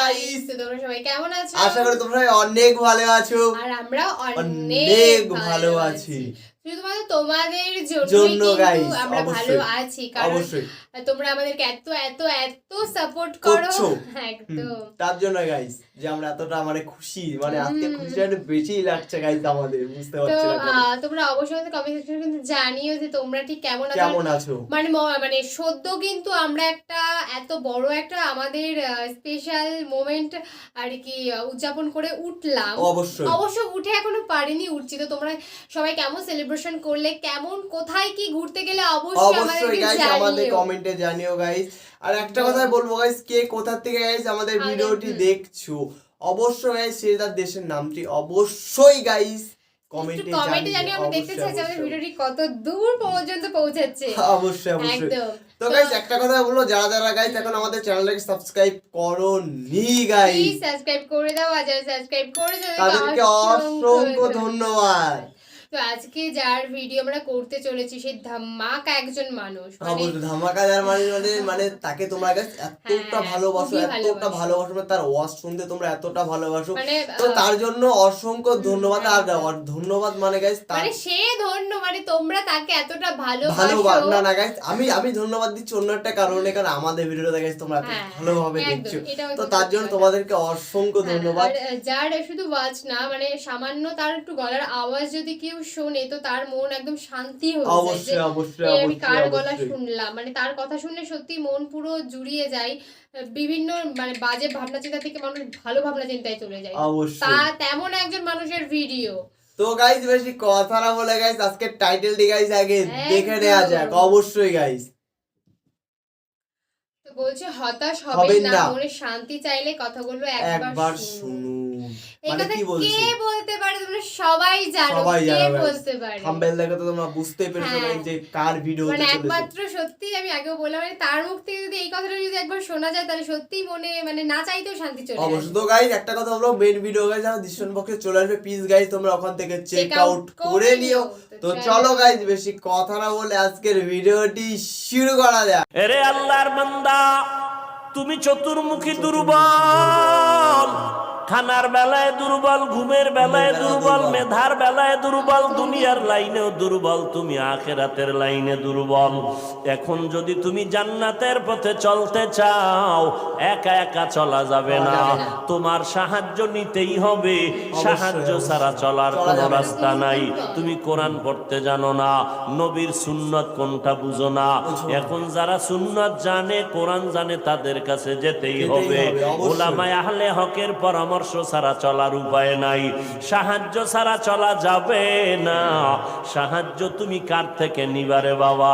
Guys, তোমরা সবাই কেমন আছো? আশা করি তোমরা সবাই অনেক ভালো আছো আর আমরা অনেক ভালো আছি। শুধুমাত্র তোমাদের জন্য গাইস আমরা ভালো আছি, কারণ তোমরা আমাদেরকে এত এত এত সাপোর্ট করো একদম। তার জন্য গাইস যে আমরা এতটা খুশি, আজকে খুশিটা একটু বেশি লাগছে গাইস আমাদের, বুঝতে পারছি না। তোমরা অবশ্যই কমেন্ট সেকশনে কিন্তু জানিও যে তোমরা ঠিক কেমন আছো। মানে সদ্য কিন্তু আমরা একটা এত বড় একটা আমাদের স্পেশাল মোমেন্ট আর কি উদযাপন করে উঠলাম। অবশ্য উঠে এখনো পারিনি, উঠছি। তো তোমরা সবাই কেমন সেলিব্রেশন করলে, কেমন কোথায় কি ঘুরতে গেলে অবশ্যই আমাদের কমেন্টে জানিও গাইস। আর একটা কথা বলবো গাইস, কে কোথা থেকে গাইস আমাদের ভিডিওটি দেখছো, অবশ্যই গাইস সেটার দেশের নামটি অবশ্যই গাইস কমেন্টে জানিও। আমি দেখতে চাই আমাদের ভিডিওটি কত দূর পর্যন্ত পৌঁছাচ্ছে। অবশ্যই। তো গাইস একটা কথা বলবো, যারা গাইস এখন আমাদের চ্যানেলটাকে সাবস্ক্রাইব করোনি গাইস, প্লিজ সাবস্ক্রাইব করে দাও। আর যারা সাবস্ক্রাইব করেছো তাদেরকে অসংখ্য ধন্যবাদ। তো আজকে যার ভিডিও আমরা করতে চলেছি সেই ধামাকা একজন মানুষ, ধামাকাদার মানে তাকে তোমরা এতটা ভালোবাসো, তার ওয়াজ শুনতে তোমরা এতটা ভালোবাসো, তো তার জন্য অসংখ্য ধন্যবাদ। আর ধন্যবাদ গাইস সে ধন্য তোমরা তাকে এতটা ভালোবাসো। না গাইস, আমি ধন্যবাদ দিচ্ছি অন্য একটা কারণে, কারণ আমাদের ভিডিওটা গাইস তোমরা ভালোভাবে দেখছো, তো তার জন্য তোমাদেরকে অসংখ্য ধন্যবাদ। যার শুধু ওয়াজ না, সামান্য তার একটু গলার আওয়াজ যদি কেউ শোনে তো তার মন একদম শান্তি হয়ে যায়। অবশ্যই আমি কার গলা শুনলাম, তার কথা শুনলে সত্যি মন পুরো জুড়িয়ে যায়। বিভিন্ন বাজে ভাবনা চিন্তা থেকে মানুষ ভালো ভাবনা চিন্তায় চলে যায়। তা তেমন একজন মানুষের ভিডিও। তো গাইস বেশি কথা না বলে গাইস আজকে টাইটেলটি গাইস আগে দেখে নেওয়া যাক। অবশ্যই গাইস তো বলছে হতাশ হবেন না, মনে শান্তি চাইলে কথাগুলো একবার শুনুন। কি বলছে কে বলতে পারে? তোমরা সবাই জানো কে বলতে পারে। থাম্বনেল দেখে তো তোমরা বুঝতেই পেরেছো যে কার ভিডিও হতে চলেছে। একমাত্র সত্যি আমি আগেও বললাম, তার মুখ থেকে যদি এই কথাটা যদি একবার শোনা যায় তাহলে সত্যি মনে না চাইতেও শান্তি চলে আসে। অবশ্যই। তো গাইস একটা কথা বলবো, মেইন ভিডিও গাইস যারা ডিসক্রিপশন বক্সে চলে আসবে, প্লিজ গাইস তোমরা ওখান থেকে চেক আউট করে নিও। তো চলো গাইস বেশি কথা না বলে আজকের ভিডিওটি শুরু করা যাক। আরে আল্লাহর বান্দা, তুমি চতুর্মুখী দুর্বল, খানার বেলায় দুর্বল, ঘুমের বেলায় দুর্বল, মেধার বেলায় দুর্বল, দুনিয়ার লাইনেও দুর্বল, তুমি আখিরাতের লাইনে দুর্বল। এখন যদি তুমি জান্নাতের পথে চলতে চাও, একা একা চলা যাবে না, তোমার সাহায্য নিতেই হবে। সাহায্য ছাড়া চলার কোনো রাস্তা নাই। তুমি কোরআন পড়তে জানো না, নবীর সুন্নত কোনটা বুঝো না। এখন যারা সুন্নত জানে, কোরআন জানে, তাদের কাছে যেতেই হবে। উলামায়ে আহলে হকের পরামর্শ ছাড়া চলার উপায় নাই, সাহায্য ছাড়া চলা যাবে না। সাহায্য তুমি কার থেকে নিবারে বাবা?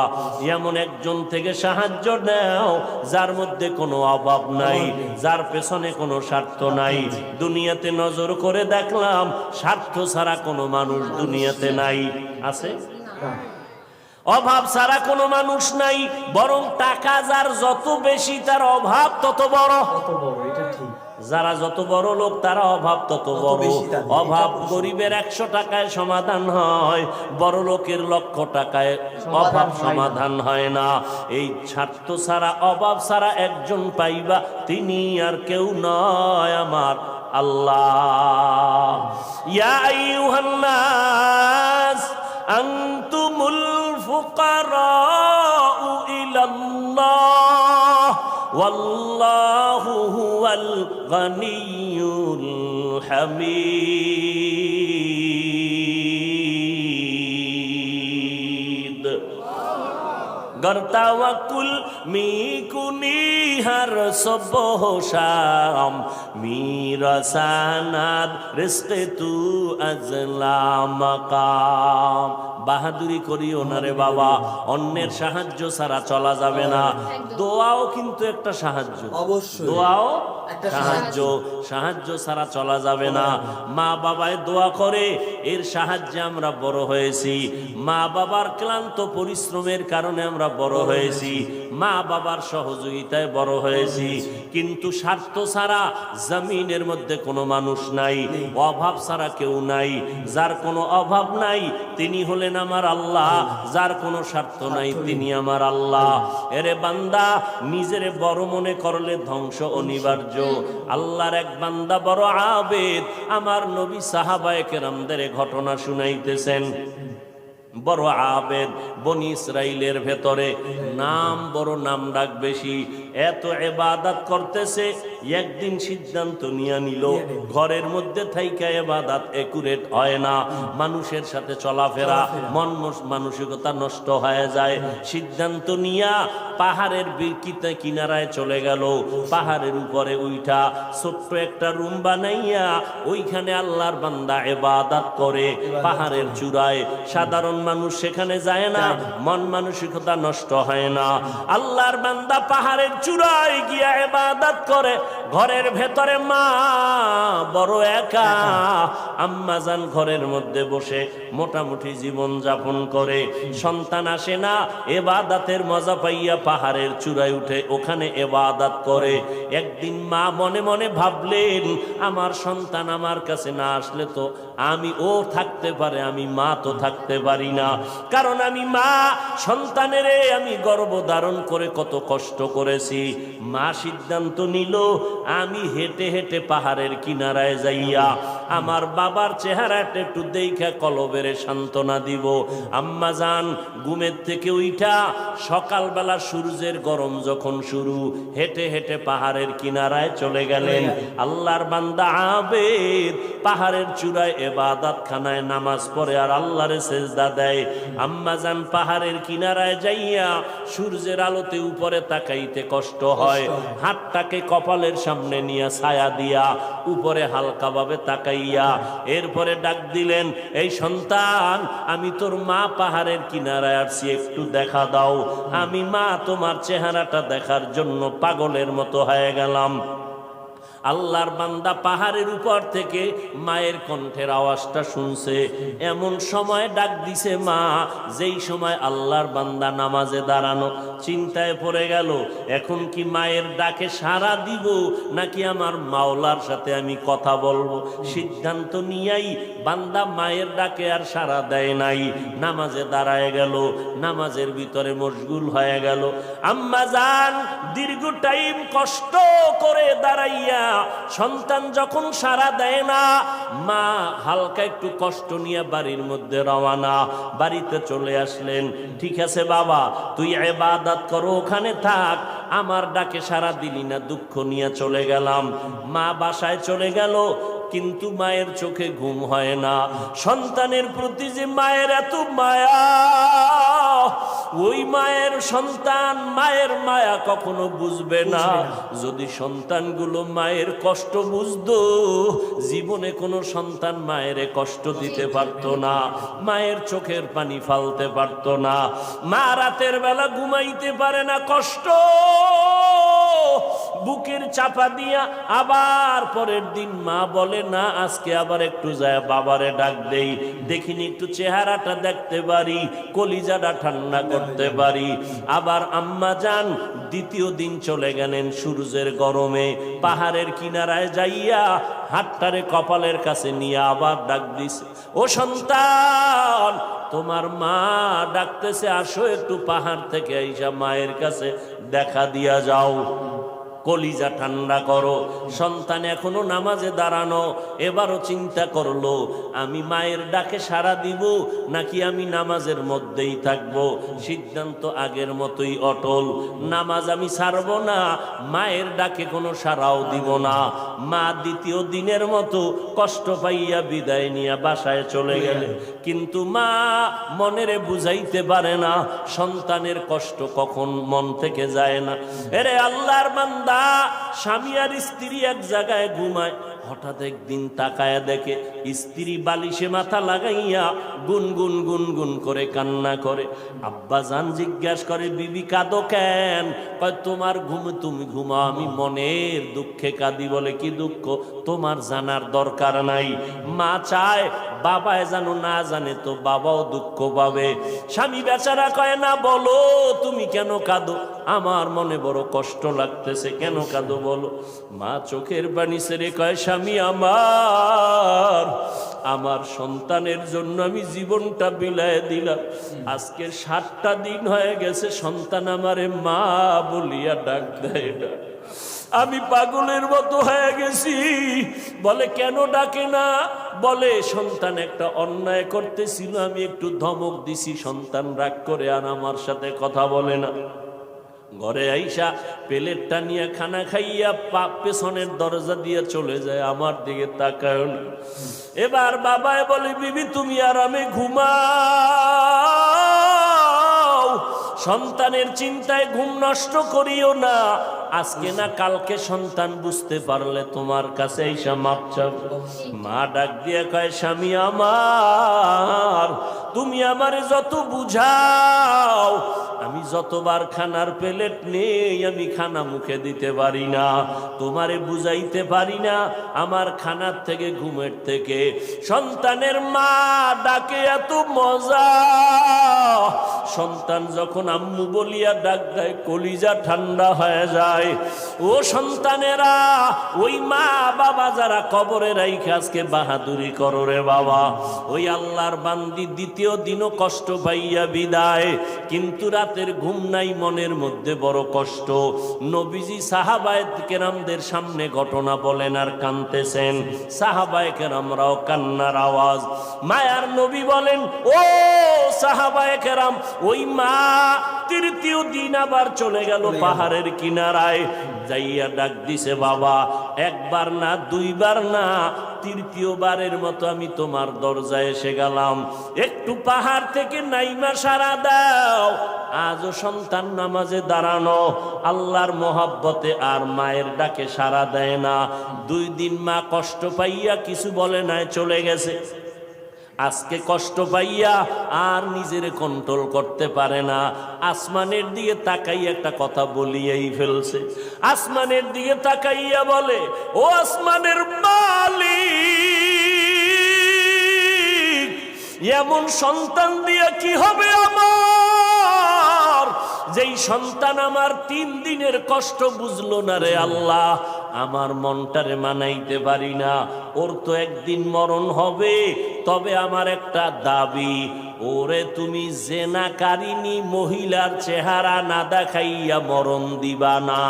এমন একজন থেকে সাহায্য নাও যার মধ্যে কোনো অভাব নাই, যার পেছনে কোনো স্বার্থ নাই। দুনিয়াতে নজর করে দেখলাম স্বার্থ ছাড়া কোনো মানুষ দুনিয়াতে নাই। আছে? অভাব ছাড়া কোনো মানুষ নাই, বরং টাকা যার যত বেশি তার অভাব তত বড়। এটা ঠিক। যারা যত বড় লোক তারা অভাব তত বড়। অভাব গরিবের 100 টাকায় সমাধান হয়, বড় লোকের 1,00,000 টাকায় অভাব সমাধান হয় না। এই স্বার্থ ছাড়া, অভাব ছাড়া একজন পাইবা, তিনি আর কেউ নয়, আমার আল্লাহ। ইয়া আইয়ুহান নাস আনতুমুল ফুকারাউ ইলাল্লাহ ওয়াল্লাহু হুয়াল গনিয়্যুল হামিদ। গর্তাওয়াকুল মিকুনি হর সবহ শাম মিরাসানাদ রিজকে তু আজলা মাকাম। বাহাদুরি করিও না রে বাবা, অন্যের সাহায্য ছাড়া চলা যাবে না। দোয়াও কিন্তু একটা সাহায্য, অবশ্যই দোয়াও সাহায্য ছাড়া চলা যাবে না। মা বাবায় দোয়া করে, এর সাহায্যে আমরা বড় হয়েছি। মা বাবার ক্লান্ত পরিশ্রমের কারণে আমরা বড় হয়েছি, মা বাবার সহযোগিতায় বড় হয়েছি। কিন্তু স্বার্থ ছাড়া জমিনের মধ্যে কোনো মানুষ নাই, অভাব ছাড়া কেউ নাই। যার কোনো অভাব নাই তিনি হলেন আমার আল্লাহ, যার কোনো স্বার্থ নাই তিনি আমার আল্লাহ। এরে বান্দা, নিজের বড় মনে করলে ধ্বংস অনিবার্য। আল্লাহর এক বান্দা বড় আবেদ, আমার নবী সাহাবায়ে কেরামদের ঘটনা শুনাইতেছেন। বড় আবেদ, বনি ইসরাইলের ভেতরে নাম বড়, নাম ডাক বেশি, এত ইবাদত করতেছে। একদিন সিদ্ধান্ত নিয়ে নিল, ঘরের মধ্যে থাইকা ইবাদত একুরেট হয় না, মানুষের সাথে চলাফেরা, মন মানসিকতা নষ্ট হয়ে যায়। সিদ্ধান্ত নিয়া পাহাড়ের কিনারায় চলে গেল। পাহাড়ের উপরে উইঠা ছোট্ট একটা রুম বানাইয়া ওইখানে আল্লাহর বান্দা ইবাদত করে। পাহাড়ের চূড়ায় সাধারণ মানুষ সেখানে যায় না, মন মানসিকতা নষ্ট হয় না। আল্লাহর বান্দা পাহাড়ের চূড়ায় গিয়া ইবাদত করে। ঘরের ভেতরে মা বড় একা, আম্মা জান ঘরের মধ্যে বসে মোটামুটি জীবন যাপন করে। সন্তান আসে না, ইবাদতের মজা পাইয়া পাহাড়ের চূড়ায় উঠে ওখানে ইবাদত করে। একদিন মা মনে মনে ভাবলেন, আমার সন্তান আমার কাছে না আসলে তো আমি ও থাকতে পারে, আমি মা তো থাকতে পারি না। কারণ আমি মা, সন্তানের আমি গর্ভ ধারণ করে কত কষ্ট করেছি। মা সিদ্ধান্ত নিল, আমি হেঁটে হেঁটে পাহাড়ের কিনারায় যাইয়া আমার বাবার চেহারাটা একটু দেখা কলবেরে সান্ত্বনা দিব। আম্মা জান ঘুমের থেকে উঠা সকালবেলা সূর্যের গরম যখন শুরু, হেঁটে হেঁটে পাহাড়ের কিনারায় চলে গেলেন। আল্লাহর বান্দা আবেদ পাহাড়ের চূড়ায় ইবাদত খানায় নামাজ পড়ে আর আল্লাহরে সেজদা দেয়। আম্মা জান পাহাড়ের কিনারায় যাইয়া সূর্যের আলোতে উপরে তাকাইতে কষ্ট হয়, হাতটাকে কপালের সামনে নিয়ে ছায়া দিয়া উপরে হালকাভাবে তাকাইয়া এরপরে ডাক দিলেন, এই সন্তান, আমি তোর মা পাহাড়ের কিনারায় আসছি, একটু দেখা দাও। আমি মা তোমার চেহারাটা দেখার জন্য পাগলের মতো হয়ে গেলাম। আল্লাহর বান্দা পাহাড়ের উপর থেকে মায়ের কণ্ঠের আওয়াজটা শুনছে। এমন সময় ডাক দিছে মা, যেই সময় আল্লাহর বান্দা নামাজে দাঁড়ানো। চিন্তায় পড়ে গেল, এখন কি মায়ের ডাকে সাড়া দিব নাকি আমার মাওলার সাথে আমি কথা বলবো। সিদ্ধান্ত নিয়াই বান্দা মায়ের ডাকে আর সাড়া দেয় নাই, নামাজে দাঁড়ায় গেল, নামাজের ভিতরে মশগুল হয়ে গেল। আম্মা জান দীর্ঘ টাইম কষ্ট করে দাঁড়াইয়া সন্তান যখন সাড়া দেয় না, মা হালকা একটু কষ্ট নিয়ে বাড়ির মধ্যে রওনা। বাড়িতে চলে আসলেন, ঠিক আছে বাবা, তুই ইবাদত করো, ওখানে থাক, আমার ডাকে সাড়া দিলি না, দুঃখ নিয়ে চলে গেলাম। মা বাসায় চলে গেল, কিন্তু মায়ের চোখে ঘুম হয় না। সন্তানের প্রতি যে মায়ের এত মায়া, ওই মায়ের সন্তান মায়ের মায়া কখনো বুঝবে না। যদি সন্তানগুলো মায়ের কষ্ট বুঝতো, জীবনে কোনো সন্তান মায়ের কষ্ট দিতে পারত না, মায়ের চোখের পানি ফালতে পারত না। মা রাতের বেলা ঘুমাইতে পারে না, কষ্ট বুকের চাপা দিয়া। আবার পরের দিন মা বলে, না আজকে আবার একটু যায় বাবারে ডাক দেই, দেখিনি একটু চেহারাটা দেখতে পারি, কলিজাটা ঠান্ডা করতে পারি। আবার আম্মা জান দ্বিতীয় দিন চলে গেলেন সূর্যের গরমে, পাহাড়ের কিনারায় যাইয়া হাতটারে কপালের কাছে নিয়ে আবার ডাক দিছে, ও সন্তান, তোমার মা ডাকতেছে, আসো একটু পাহাড় থেকে আইসা মায়ের কাছে দেখা দিয়া যাও, কলিজা ঠান্ডা করো। সন্তান এখনো নামাজে দাঁড়ানো, এবারও চিন্তা করলো, আমি মায়ের ডাকে সাড়া দিব নাকি আমি নামাজের মধ্যেই থাকব। সিদ্ধান্ত আগের মতোই অটল, নামাজ আমি ছাড়বো না, মায়ের ডাকে কোনো সাড়াও দিব না। মা দ্বিতীয় দিনের মতো কষ্ট পাইয়া বিদায় নিয়ে বাসায় চলে গেলে, কিন্তু মা মনেরে বুঝাইতে পারে না সন্তানের কষ্ট কখন মন থেকে যায় না। এরে আল্লাহর বান্দা, স্বামী আর স্ত্রী এক জায়গায় ঘুমায়, হঠাৎ একদিন তাকায় দেখে স্ত্রী বালিশে মাথা লাগাইয়া গুনগুন গুনগুন করে কান্না করে। আব্বা জান জিজ্ঞাসা করে, বিবি কাঁদো কেন? কয় তোমার ঘুম, তুমি ঘুমাও, আমি মনের দুঃখে কাঁদি। বলে কি কি দুঃখ তোমার জানার দরকার নাই। মা চায় বাবায় জানো, না জানে তো বাবাও দুঃখ পাবে। স্বামী বেচারা কয় না, বলো তুমি কেন কাঁদো? আমার মনে বড় কষ্ট লাগতেছে। কেন কাঁদো বলো? মা চোখের পানি ছেড়ে কয়, স্বামী আমার সন্তানের জন্য আমি জীবনটা বিলায় দিলাম। আজকে 7টা দিন হয়ে গেছে সন্তান আমারে মা বলিয়া ডাক দেয় না। আমি পাগলের মতো হয়ে গেছি। বলে কেন ডাকে না? বলে সন্তান একটা অন্যায় করতেছিল, আমি একটু ধমক দিছি, সন্তান রাগ করে আর আমার সাথে কথা বলে না। ঘরে আইসা প্লেটটা নিয়ে খানা খাইয়া পেছনের দরজা দিয়ে চলে যায়, আমার দিকে তাকায় না। এবার বাবায় বলে, বিবি তুমি আরামে ঘুমাও, সন্তানের চিন্তায় ঘুম নষ্ট করিও না। আজকে না কালকে সন্তান বুঝতে পারলে তোমার কাছে এসে মাপ চাবে। মা ডাক দিয়ে কয়, স্বামী তুমি আমারে যত বুঝাও, আমি যতবার খানার প্লেট নেই আমি খানা মুখে দিতে পারি না, তোমারে বুঝাইতে পারি না। আমার খানার থেকে ঘুমের থেকে সন্তানের মা ডাকে এত মজা। সন্তান যখন আম্মু বলিয়া ডাক দেয় কলিজা ঠান্ডা হয়ে যায়। ও সন্তানেরা, ওই মা বাবা যারা কবরে রাইখে আজকে বাহাদুরি করো রে বাবা, ওই আল্লাহর বান্দি দ্বিতীয় দিনও কষ্ট পাইয়া বিদায়, কিন্তু রাতের ঘুম নাই, মনের মধ্যে বড় কষ্ট। নবীজি সাহাবায়ে কেরামদের সামনে ঘটনা বলেন আর কাঁদতেছেন। সাহাবায়ে কেরামরাও কান্নার আওয়াজ। মায়ার নবী বলেন, ও সাহাবায়ে কেরাম, ওই মা তৃতীয় দিন আবার চলে গেল পাহাড়ের কিনারায়, যাইয়া ডাক দিছে, বাবা একবার না দুইবার না, তৃতীয়বারের মতো আমি তোমার দরজায় এসে গেলাম, একটু পাহাড় থেকে নাইমা সারা দাও। আজও সন্তান নামাজে দাঁড়ানো, আল্লাহর মহব্বতে আর মায়ের ডাকে সারা দেয় না। 2 দিন মা কষ্ট পাইয়া কিছু বলে নাই, চলে গেছে। আজকে কষ্ট পাইয়া আর নিজের কন্ট্রোল করতে পারে না। আসমানের দিকে তাকাইয়া একটা কথা বলিয়াই ফেলছে। আসমানের দিকে তাকাইয়া বলে, ও আসমানের মালিক, এমন সন্তান দিয়া কি হবে আমার, যেই সন্তান আমার 3 দিনের কষ্ট বুঝলো না রে আল্লাহ। আমার মনটারে মানাইতে পারি না, ওর তো একদিন মরণ হবে। তবে আমার একটা দাবি, ওরে তুমি জেনাকারিনী মহিলার চেহারা না দেখাইয়া মরণ দিবা না।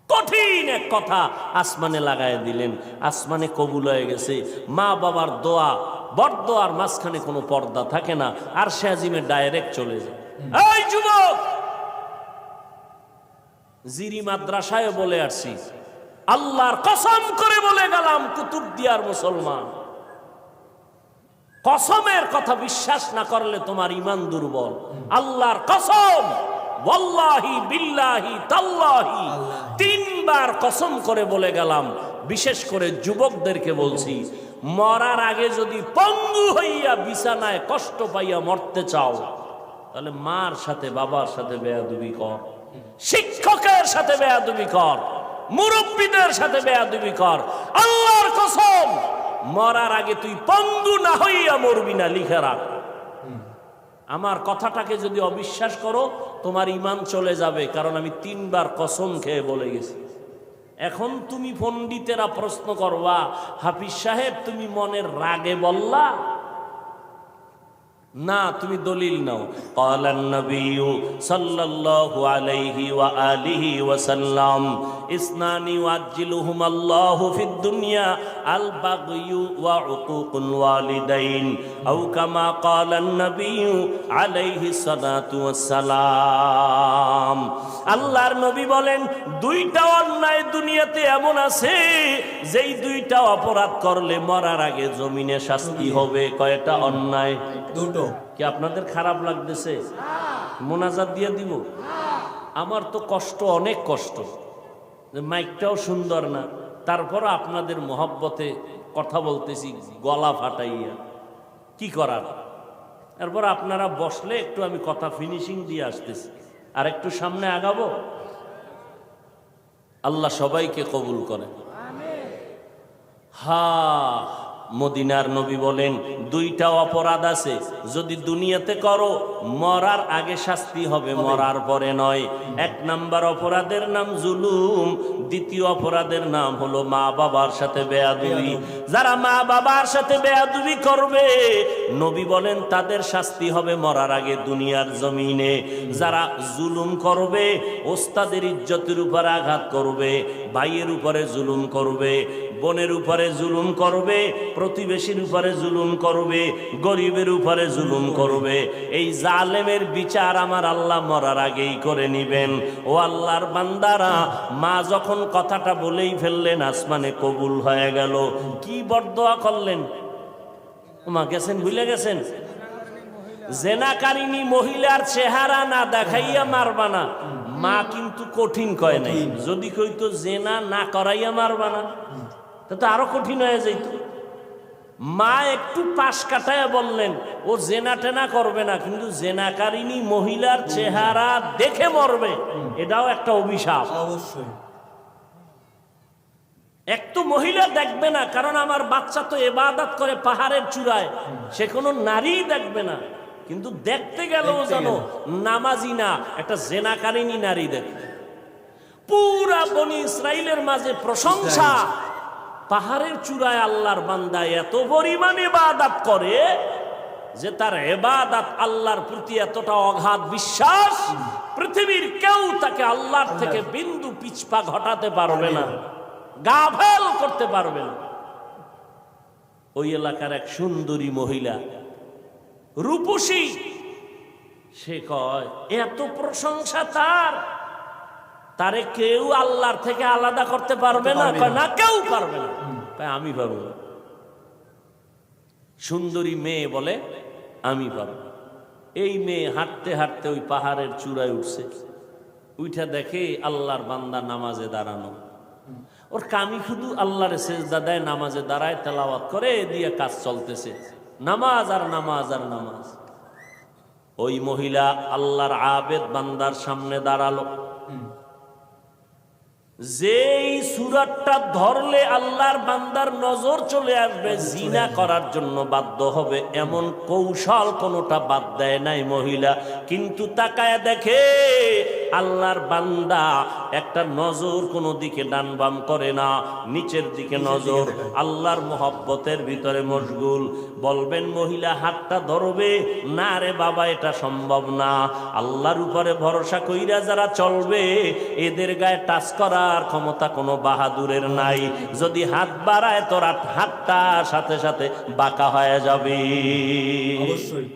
কঠিন এক কথা আসমানে লাগায় দিলেন, আসমানে কবুল হয়ে গেছে। মা বাবার দোয়া, বরদোয়ার মাঝখানে কোনো পর্দা থাকে না, আর সে আজিমে ডাইরেক্ট চলে যায়। এই যুবক, জিরি মাদ্রাসায় বলে আসছি, আল্লাহর কসম করে বলে গেলাম, কুতুবদিয়ার মুসলমান, কসমের কথা বিশ্বাস না করলে তোমার ঈমান দুর্বল। আল্লাহর কসম, ওয়াল্লাহি বিল্লাহি তাল্লাহি, 3 বার কসম করে বলে গেলাম। বিশেষ করে যুবকদেরকে বলছি, মরার আগে যদি পঙ্গু হইয়া বিছানায় কষ্ট পাইয়া মরতে চাও, তাহলে মার সাথে বাবার সাথে বেয়াদবি কর, শিক্ষকের সাথে বেয়াদবি কর, মুরব্বীদের সাথে বেয়াদবি কর। আল্লাহর কসম, মরার আগে তুই পঙ্গু না হইয়া মরবি না, লিখে রাখ। আমার কথাটাকে যদি অবিশ্বাস করো, তোমার ঈমান চলে যাবে, কারণ আমি 3 বার কসম খেয়ে বলে গেছি। এখন তুমি পণ্ডিতেরা প্রশ্ন করবা, হাফিজ সাহেব তুমি মনের রাগে বললা না, তুমি দলিল নাও। ক্বালান নবিয়্যু সাল্লাল্লাহু আলাইহি ওয়া আলিহি ওয়া সাল্লাম, ইসনানি ওয়াজ্জিলুহুম আল্লাহু ফিদ দুনিয়া আল বাগয়ু ওয়া উকুকুল ওয়ালিদাইন, আও কামা ক্বালান নবিয়্যু আলাইহি সালাতু ওয়াস সালাম। আল্লাহর নবী বলেন, 2টা অন্যায় দুনিয়াতে এমন আছে, যেই 2টা অপরাধ করলে মরার আগে জমিনে শাস্তি হবে। কয়টা অন্যায়? 2টো। কি আপনাদের খারাপ লাগতেছে? মোনাজাত দিয়ে দিব? আমার তো কষ্ট, অনেক কষ্ট, মাইকটাও সুন্দর না, তারপর আপনাদের মহব্বতে কথা বলতেছি গলা ফাটাইয়া, কি করার। তারপর আপনারা বসলে একটু আমি কথা ফিনিশিং দিয়ে আসতেছি। আর একটু সামনে আগাবো। আল্লাহ সবাইকে কবুল করেন। হা, মদিনার নবী বলেন দুইটা অপরাধ আছে, যদি দুনিয়াতে করো মরার আগে শাস্তি হবে, মরার পরে নয়। এক নাম্বার অপরাধের নাম জুলুম, দ্বিতীয় অপরাধের নাম হলো মা বাবার সাথে বেয়াদবি। যারা মা বাবার সাথে বেয়াদবি করবে নবী বলেন তাদের শাস্তি হবে মরার আগে দুনিয়ার জমিনে। যারা জুলুম করবে, ওস্তাদের ইজ্জতের উপর আঘাত করবে, ভাইয়ের উপরে জুলুম করবে, বোনের উপরে জুলুম করবে, প্রতিবেশীর উপরে জুলুম করবে, গরিবের উপরে জুলুম করবে, এই জালেমের বিচার আমার আল্লাহ মরার আগেই করে নিবেন। ও আল্লাহর বান্দারা, মা যখন কথাটা বলেই ফেললেন আসমানে কবুল হয়ে গেল, কি বরদোয়া করলেন? মা গেছেন, ভুলে গেছেন? জেনাকারিনী মহিলার চেহারা না দেখাইয়া মারবা না। মা কিন্তু কঠিন কয় নাই, যদি কইতো জেনা না করাইয়া মারবা না তো আরো কঠিন হয়ে যাইত। মা একটু পাশ কাটায় বললেন ও জেনা টেনা করবে না, কিন্তু জেনাকারিনী মহিলার চেহারা দেখে মরবে, এটাও একটা অভিশাপ। অবশ্যই এক তো মহিলা দেখবে না, কারণ আমার বাচ্চা তো ইবাদত করে পাহাড়ের চূড়ায়, সে কোনো নারী দেখবে না, কিন্তু দেখতে গেল জানো নামাজি না, একটা জেনাকারিনী নারী দেখবে। পুরা বনি ইসরাইলের মাঝে প্রশংসা, পাহাড়ের চূড়ায় আল্লাহর বান্দা এত পরিমাণে ইবাদত করে যে তার ইবাদত আল্লাহর প্রতি এতটা অগাধ বিশ্বাস, পৃথিবীর কেউ তাকে আল্লাহর থেকে বিন্দু পিছপা ঘটাতে পারবে না, গাফেল করতে পারবে না। ওই এলাকার এক সুন্দরী মহিলা, রূপসী, সে কয় এত প্রশংসা তারে কেউ আল্লাহর থেকে আলাদা করতে পারবে না। না, কেউ পারবে না। আমি পারবো না। সুন্দরী মেয়ে বলে আমি পারবো। এই মেয়ে হাঁটতে হাঁটতে ওই পাহাড়ের চূড়ায় উঠছে, উঠা দেখে আল্লাহর বান্দা নামাজে দাঁড়ানো। ওর কামি শুধু আল্লাহরে সেজদা দেয়, নামাজে দাঁড়ায়, তেলাওয়াত করে, দিয়ে কাজ চলতেছে, নামাজ আর নামাজ আর নামাজ। ওই মহিলা আল্লাহর আবেদ বান্দার সামনে দাঁড়ালো। যেই সূরাটা ধরলে আল্লাহর বান্দার নজর চলে আসবে, জিনা করার জন্য বাধ্য হবে, এমন কৌশল কোনোটা বাদ দেয় নাই মহিলা। কিন্তু তাকায় দেখে আল্লাহর বান্দা একটা নজর কোনো দিকে ডান বাম করে না, নিচের দিকে নজর, আল্লাহর মোহব্বতের ভিতরে মশগুল। বলবেন মহিলা হাতটা ধরবে না? রে বাবা, এটা সম্ভব না। আল্লাহর উপরে ভরসা কইরা যারা চলবে এদের গায়ে টাচ করার ক্ষমতা কোনো বাহাদুরের নাই। যদি হাত বাড়ায় তোর হাতটা সাথে সাথে বাঁকা হয়ে যাবে। অবশ্যই।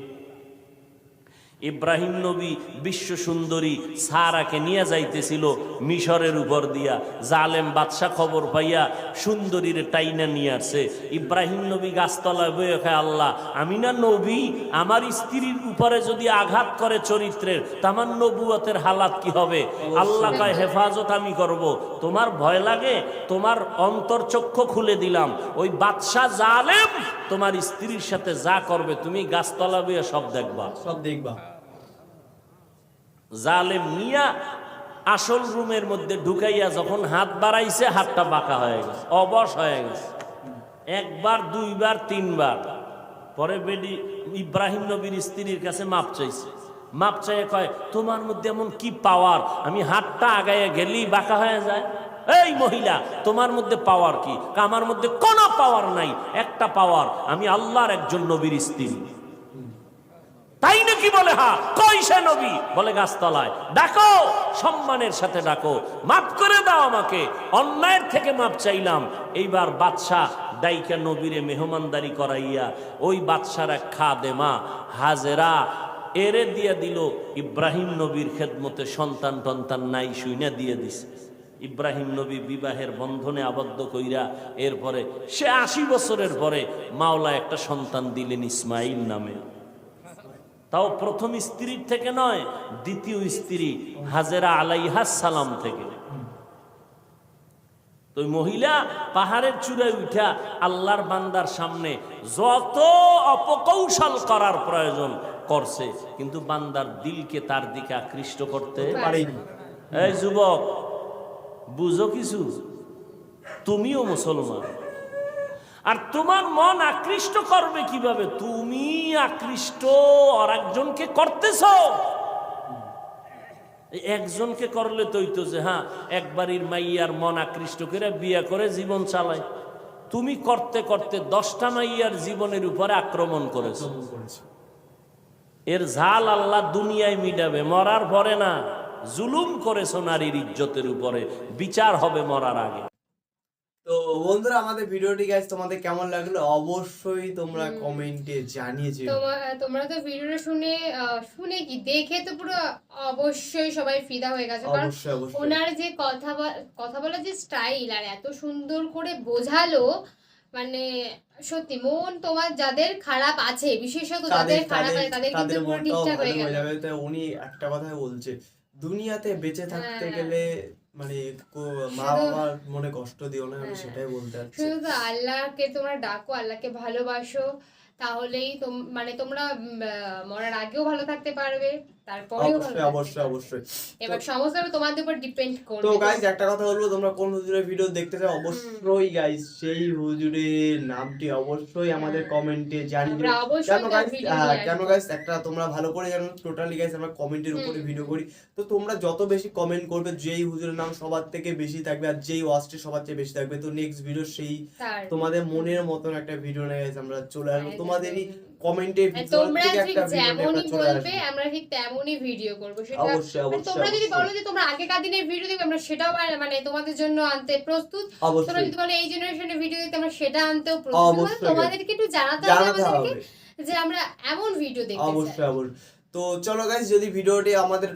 ইব্রাহিম নবী বিশ্ব সুন্দরী সারাকে নিয়ে যাইতেছিল মিশরের উপর দিয়া। জালেম বাদশা খবর পাইয়া সুন্দরীর টাইনা নিয়ে আসছে। ইব্রাহিম নবী গাছতলায় বয়ে খায়, আল্লাহ, আমি না নবী, আমার স্ত্রীর উপরে যদি আঘাত করে চরিত্রের, তা আমার নবুয়তের হালাত কি হবে? আল্লাহ কয়, হেফাজত আমি করব। তোমার ভয় লাগে? তোমার অন্তর্চক্ষু খুলে দিলাম। ওই বাদশা জালেম তোমার স্ত্রীর সাথে যা করবে তুমি গাছতলা বয়ে সব দেখবা, সব দেখবা। জালেম মিয়া আসল রুমের মধ্যে ঢুকাইয়া যখন হাত বাড়াইছে, হাতটা বাঁকা হয়ে গেছে, অবশ হয়ে গেছে। একবার, দুইবার, তিনবার পরে বেডি ইব্রাহিম নবীর স্ত্রীর কাছে মাপ চাইছে। মাপ চাইয়ে কয়, তোমার মধ্যে এমন কি পাওয়ার, আমি হাতটা আগাইয়া গেলেই বাঁকা হয়ে যায়? এই মহিলা, তোমার মধ্যে পাওয়ার কি? আমার মধ্যে কোনো পাওয়ার নাই, একটা পাওয়ার, আমি আল্লাহর একজন নবীর স্ত্রী। তাই নাকি? বলে হ্যাঁ। কই সে নবী? বলে গাছতলায়। ডাকো, সম্মানের সাথে ডাকো, মাফ করে দাও আমাকে, অন্যায়ের থেকে মাপ চাইলাম। এইবার বাদশাহ ডাইকা নবীরে মেহমানদারি করাইয়া ওই বাদশার এক খাদেমা হাজেরা এরে দিয়ে দিল ইব্রাহিম নবীর খেদমতে। সন্তান টন্তান নাই, শুইনা দিয়ে দিছে। ইব্রাহিম নবী বিবাহের বন্ধনে আবদ্ধ কইরা এরপরে সে 80 বছরের পরে মাওলা একটা সন্তান দিলেন ইসমাইল নামে। তাও প্রথম স্ত্রীর থেকে নয়, দ্বিতীয় স্ত্রী হাজেরা আলাইহাস সালাম থেকে। তো মহিলা পাহাড়ের চূড়ায় উঠা আল্লাহর বান্দার সামনে যত অপকৌশল করার প্রয়োজন করছে, কিন্তু বান্দার দিলকে তার দিকে আকৃষ্ট করতে পারেনি। এই যুবক, বুঝো কিছু, তুমিও মুসলমান, আর তোমার মন আকৃষ্ট করবে কিভাবে? তুমি আকৃষ্ট আর একজনকে করতেছ। একজনকে করলে তো হইতো যে হ্যাঁ একবারের মাইয়ার মন আকৃষ্ট করে বিয়ে করে জীবন চালায়। তুমি করতে করতে 10টা মাইয়ার জীবনের উপরে আক্রমণ করেছো। এর ঝাল আল্লাহ দুনিয়ায় মিটাবে, মরার পরে না। জুলুম করেছো নারীর ইজ্জতের উপরে, বিচার হবে মরার আগে। তো বন্ধুরা, আমাদের ভিডিওটি গাইস তোমাদের কেমন লাগলো অবশ্যই তোমরা কমেন্টে জানিয়ে যেও। তোমরা তো ভিডিওটা শুনে কি দেখে তো পুরো অবশ্যই সবাই ফিদা হয়ে গেছে, কারণ ওনার যে কথা বলার যে স্টাইল আর এত সুন্দর করে বোঝালো, মানে সত্যি মন তোমার যাদের খারাপ আছে, বিশেষত যাদের খারাপ আছে তাদের কিন্তু পুরো ঠিকঠাক হয়ে যাবে। তো উনি একটা কথাই বলছে, দুনিয়াতে বেঁচে থাকতে গেলে মানে মা বাবার মনে কষ্ট দিও না, আমি সেটাই বলতে চাচ্ছি। শুধু তো আল্লাহকে তোমরা ডাকো, আল্লাহকে ভালোবাসো, তাহলেই মানে তোমরা মরার আগেও ভালো থাকতে পারবে, তারপরেও অবশ্যই। এবার সমস্ত তোমাদের উপর ডিপেন্ড করবে। তো গাইস একটা কথা বলবো, তোমরা কোন হুজুরের ভিডিও দেখতে চাও অবশ্যই গাইস সেই হুজুরের নামটি অবশ্যই আমাদের কমেন্টে জানিয়ে দিও। কেন গাইস একটা তোমরা ভালো করে জানো, টোটালি গাইস আমরা কমেন্টের উপরে ভিডিও করি। তো তোমরা যত বেশি কমেন্ট করবে, যেই হুজুরের নাম সবার থেকে বেশি থাকবে আর যেই ওয়াচটি সবার থেকে বেশি থাকবে, তো নেক্সট ভিডিও সেই তোমাদের মনের মতন একটা ভিডিও নিয়ে গাইস আমরা চলে আসবো। তোমাদেরই কমেন্টের ভিতর থেকে একটা ভিডিও আমরা চলে আসবো, আমরা ঠিক তেমনই ভিডিও করব। সেটা তোমরা যদি বলো যে তোমরা আগেকার দিনের ভিডিও দেখবে, আমরা সেটাও মানে তোমাদের জন্য আনতে প্রস্তুত। তোমরা যদি বলো এই জেনারেশনের ভিডিও দেখতে, আমরা সেটা আনতেও প্রস্তুত। তোমাদেরকে একটু জানাতে হবে যে আমরা এমন ভিডিও দেখতে চাই। অবশ্যই। তো চলো গাইস, যদি ভিডিওটি আমাদের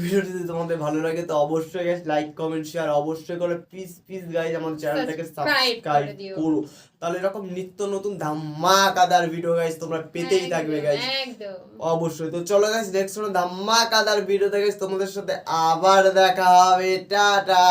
ভিডিওটি যদি তোমাদের ভালো লাগে তো অবশ্যই গাইস লাইক কমেন্ট শেয়ার অবশ্যই করে প্লিজ গাইস আমাদের চ্যানেলটাকে সাবস্ক্রাইব করো, তাহলে এরকম নিত্য নতুন ধামাকাদার ভিডিও গাইস তোমরা পেতেই থাকবে গাইস। একদম অবশ্যই। তো চলো গাইস, নেক্সট ধামাকাদার ভিডিওতে গাইস তোমাদের সাথে আবার দেখা হবে। টাটা।